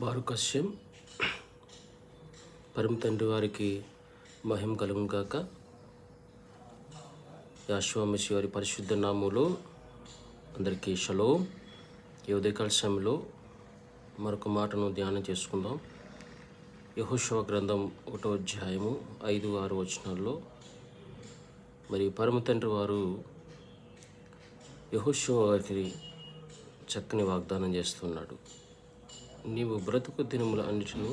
బారుకస్యం పరమ తండ్రి వారికి మహిమ కలుగును గాక. యెహోవా మెస్సీ వారి పరిశుద్ధ నామములో అందరికీ షలోమ్. ఈ ఉదయకాల సమయంలో మరొక మాటను ధ్యానం చేసుకుందాం. యెహోషువ గ్రంథం 1వ అధ్యాయము 5-6 వచనాల్లో మరి పరమ తండ్రి వారు యెహోషువ వారికి చక్కని వాగ్దానం చేస్తున్నాడు. నీవు బ్రతుకు దినముల అన్నిటిలో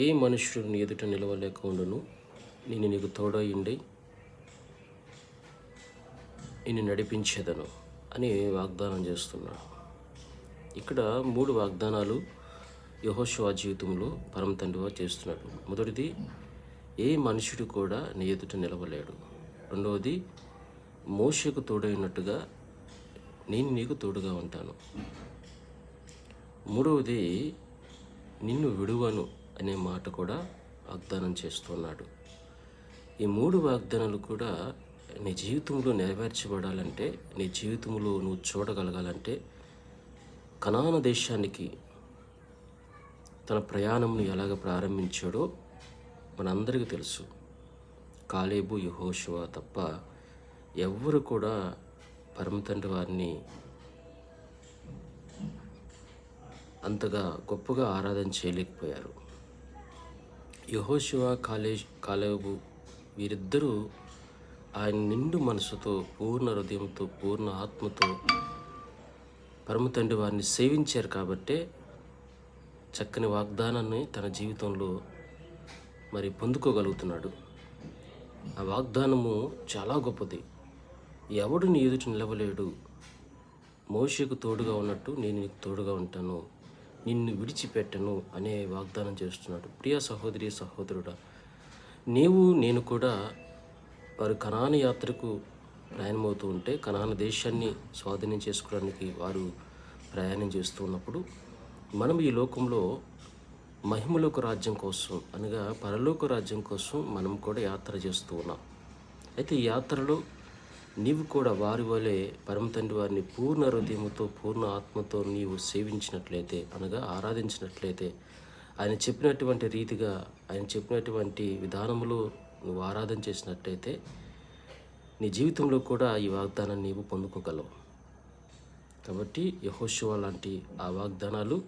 ఏ మనుష్యుడు నీ ఎదుట నిలవలేక ఉండును, నేను నీకు తోడయుండి నిన్ను నడిపించేదను అని వాగ్దానం చేస్తున్నాడు. ఇక్కడ 3 వాగ్దానాలు యెహోషువ జీవితంలో పరమ తండ్రి వారు చేస్తున్నాడు. మొదటిది, ఏ మనుషుడు కూడా నీ ఎదుట నిలవలేడు. రెండవది, మోషేకు తోడైనట్టుగా నేను నీకు తోడుగా ఉంటాను. మూడవది, నిన్ను విడువను అనే మాట కూడా వాగ్దానం చేస్తున్నాడు. ఈ 3 వాగ్దానాలు కూడా నీ జీవితంలో నెరవేర్చబడాలంటే, నీ జీవితంలో నువ్వు చూడగలగాలంటే, కనాను దేశానికి తన ప్రయాణంను ఎలాగ ప్రారంభించాడో మనందరికీ తెలుసు. కాలేబు, యెహోషువ తప్ప ఎవ్వరు కూడా పరమ తండ్రి వారిని అంతగా గొప్పగా ఆరాధన చేయలేకపోయారు. యెహోషువ, కాలేబు వీరిద్దరూ ఆయన నిండు మనసుతో, పూర్ణ హృదయంతో, పూర్ణ ఆత్మతో పరమ తండ్రి వారిని సేవించారు కాబట్టే చక్కని వాగ్దానాన్ని తన జీవితంలో మరి పొందుకోగలుగుతున్నాడు. ఆ వాగ్దానము చాలా గొప్పది. ఎవడు నీ ఎదుట నిలవలేడు, మోషేకు తోడుగా ఉన్నట్టు నేను నీకు తోడుగా ఉంటాను, నిన్ను విడిచిపెట్టను అనే వాగ్దానం చేస్తున్నాడు. ప్రియ సహోదరి సహోదరుడా, నేను కూడా వారు కనాను యాత్రకు ప్రయాణమవుతూ ఉంటే, కనాను దేశాన్ని స్వాధీనం చేసుకోవడానికి వారు ప్రయాణం చేస్తూ ఉన్నప్పుడు, మనం ఈ లోకంలో మహిమలోక రాజ్యం కోసం అనగా పరలోక రాజ్యం కోసం మనం కూడా యాత్ర చేస్తూ ఉన్నాం. అయితే ఈ యాత్రలో నీవు కూడా వారి వలె పరమ తండ్రి వారిని పూర్ణ హృదయముతో, పూర్ణ ఆత్మతో నీవు సేవించినట్లయితే, అనగా ఆరాధించినట్లయితే, ఆయన చెప్పినటువంటి రీతిగా, ఆయన చెప్పినటువంటి విధానంలో నువ్వు ఆరాధన చేసినట్లయితే, నీ జీవితంలో కూడా ఈ వాగ్దానాన్ని నీవు పొందుకోగలవు. కాబట్టి యెహోషువ లాంటి ఆ వాగ్దానాలు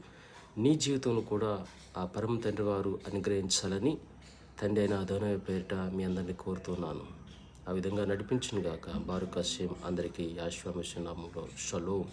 నీ జీవితంలో కూడా ఆ పరమ తండ్రి వారు అనుగ్రహించాలని తండ్రి అయిన అదోనయ్య పేరిట మీ అందరినీ కోరుతున్నాను. ఆ విధంగా నడిపించును గాక. బారుకస్యం అందరికీ యెహోషువ మెస్సీ నామములో షలోమ్.